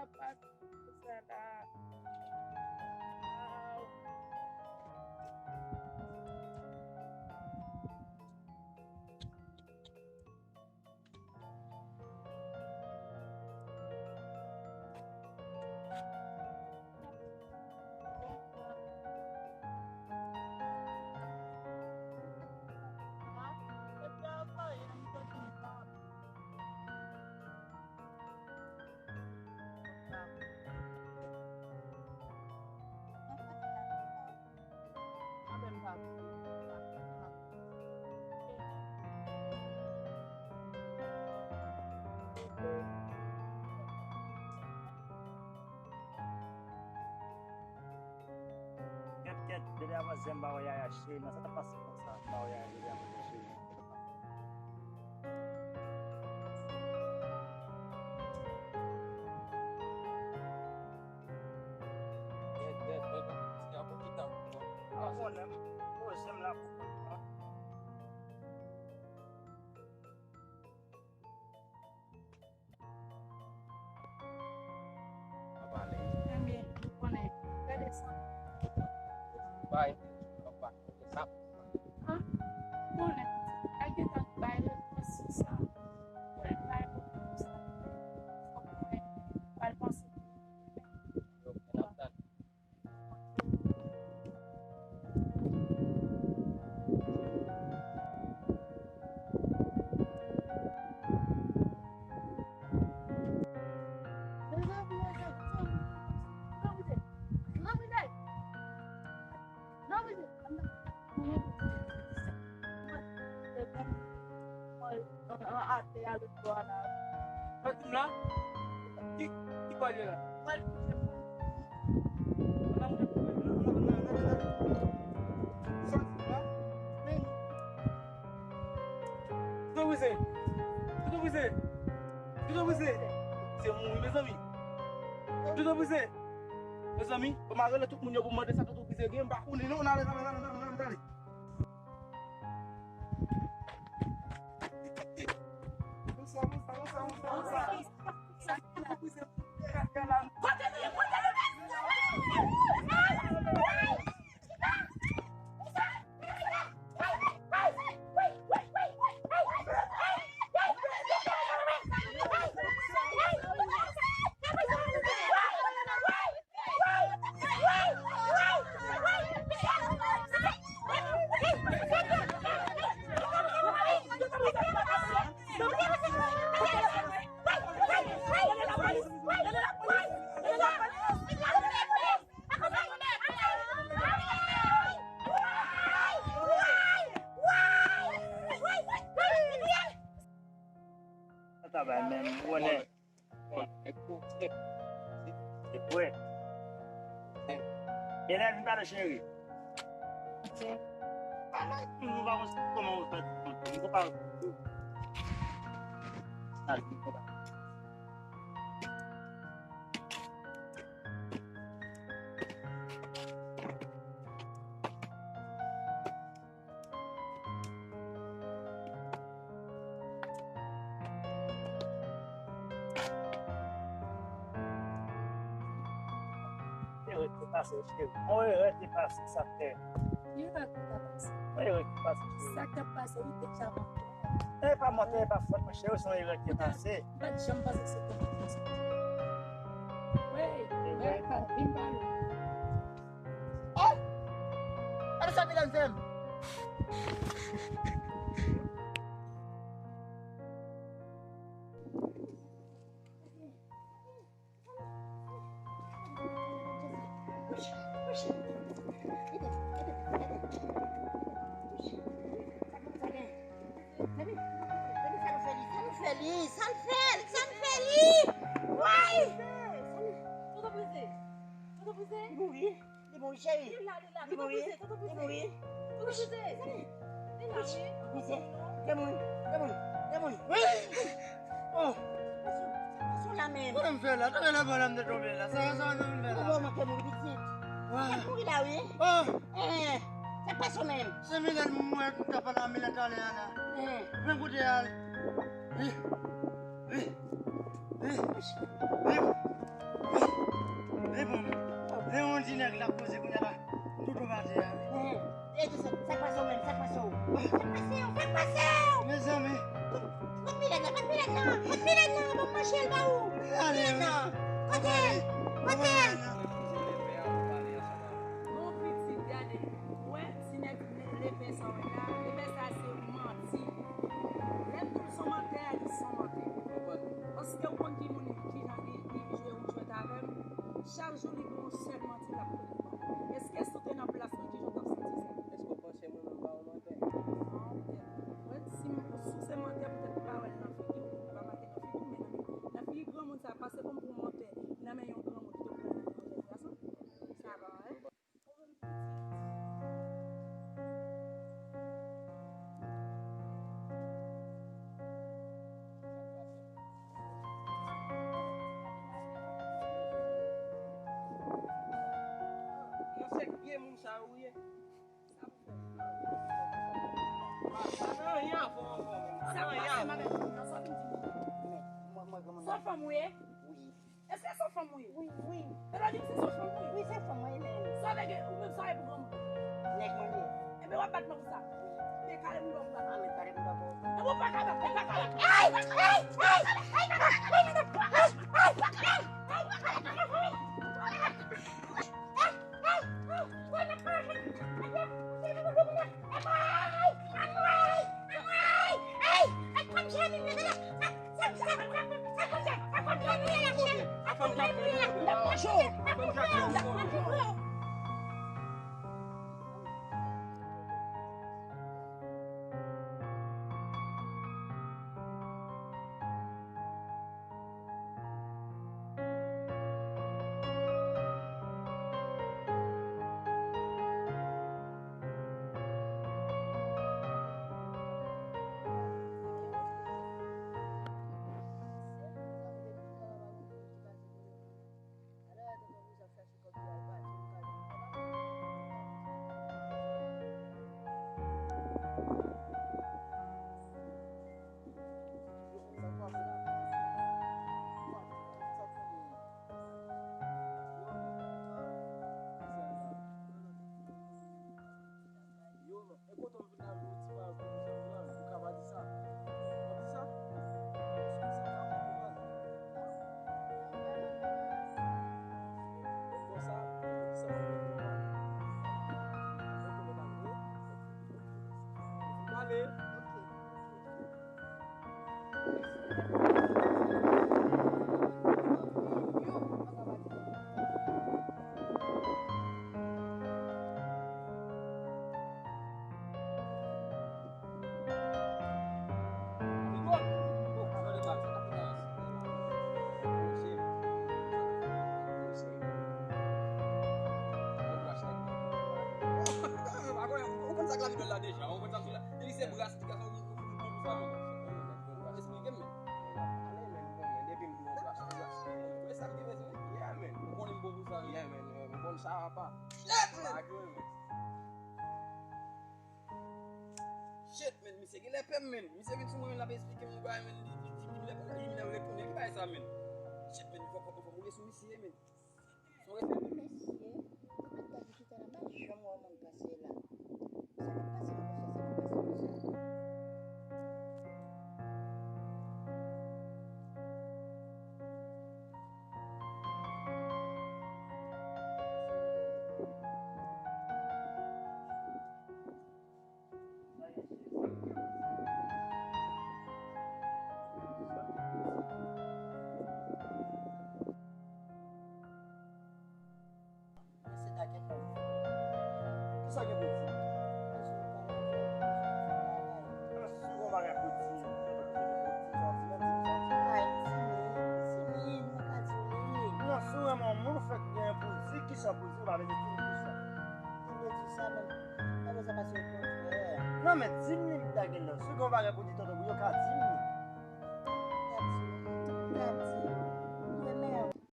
dapat salah. Apa yang kau tinggal? Get dari awal bawa ya shi masa tepas masa bawa ya dari awal shi. Siapa kita? Aku nak, aku semla. Balik. Ambil, mana? Ada sama. Baik. Bapak tetap. Hah? Mana? Aku tak bayar susah. Boleh bayar susah. Oke. Bayar masih. Kenapa? Ate ada dua anak. Jumlah? Tiga aja. Mes amis, kemarin lah tu punya rumah dia satu tu bisa game mbak aku ni nak nak. Tak bayar mana? Depois. Ele não está cheio. Não vamos tomar um café. Não vou pagar. Oi, te passa sabe? Oi, te passa. Saca passa aí que chama. É para montar para fora, mas eu sou ele que passei. Vai chama fazer isso. Vai, cara, vem para. Ada sabi lang Sam. feliz. Uai! Tudo você. Tudo você. Đi bùi xe. Đi lại. Đi Tudo bùi. você. Tudo Đi você. bùi. Tudo você. Đi lại. Bùi xe. Đi bùi. Đi bùi. Đi bùi. Oh. Masuk lah men. Kau nampak tak kena malam tu bela. Saya nampak. Kau mau makan bùi di. Wah. Aku hilau ni. Oh, Siapa so men? sembilan muat dapat ambil kalian. Kemudian. bagay la pose qu'on a là. Tout on va dire. Et tu sais, ça passe au même, ça passe au. Ça passe au. Mes amis. Pas de Milena, bon manger le baou. Allez, Milena, côté. Mon petit, regardez. Ouais, si les personnes là, les personnes c'est menti. Les tous sont mentés, ils sont mentés. Parce que on dit mon qui dans les jouer ou jouer avec chaque jour ils vont seulement mentir la police. Est-ce que c'est dans place qui joue comme ça? Est-ce que vous pensez que nous pas mentir? Ouais, si c'est mentir peut-être pas ouais dans figure, pas mentir dans figure mais la fille grand monde ça passe comme pour monter. N'a mais un grand monde qui te prend dans façon. Ça va, hein? Mon sec bien mon ça oui. Ça va, ma belle. Son femme, oui. Est-ce que c'est son femme, oui? Oui. Elle a dit que c'est son femme, oui. Oui, c'est pour moi même. Ça avec ou même ça est pour moi. Nek mon Dieu. Eh bien, on va battre pour ça. Et carré nous va Ah, mais carré pour d'abord. on va pas capable, on va capable. Shit, man, mi se gen le pem, man. Mi se vin sou mwen la be explike mwen ba, man. Li mi nan retounen, ki ba e sa, man. Shit, man, fò mwen sou mi siye, man. Sou re... Sa gen pou ti? Sou kon bagay pou ti. Non, sou reman moun fèk gen pou ti, ki sa pou ti, bagay de ti pou sa. Non, men ti mni da gen lò. Sou kon bagay pou ti, toto pou yo ka ti mni.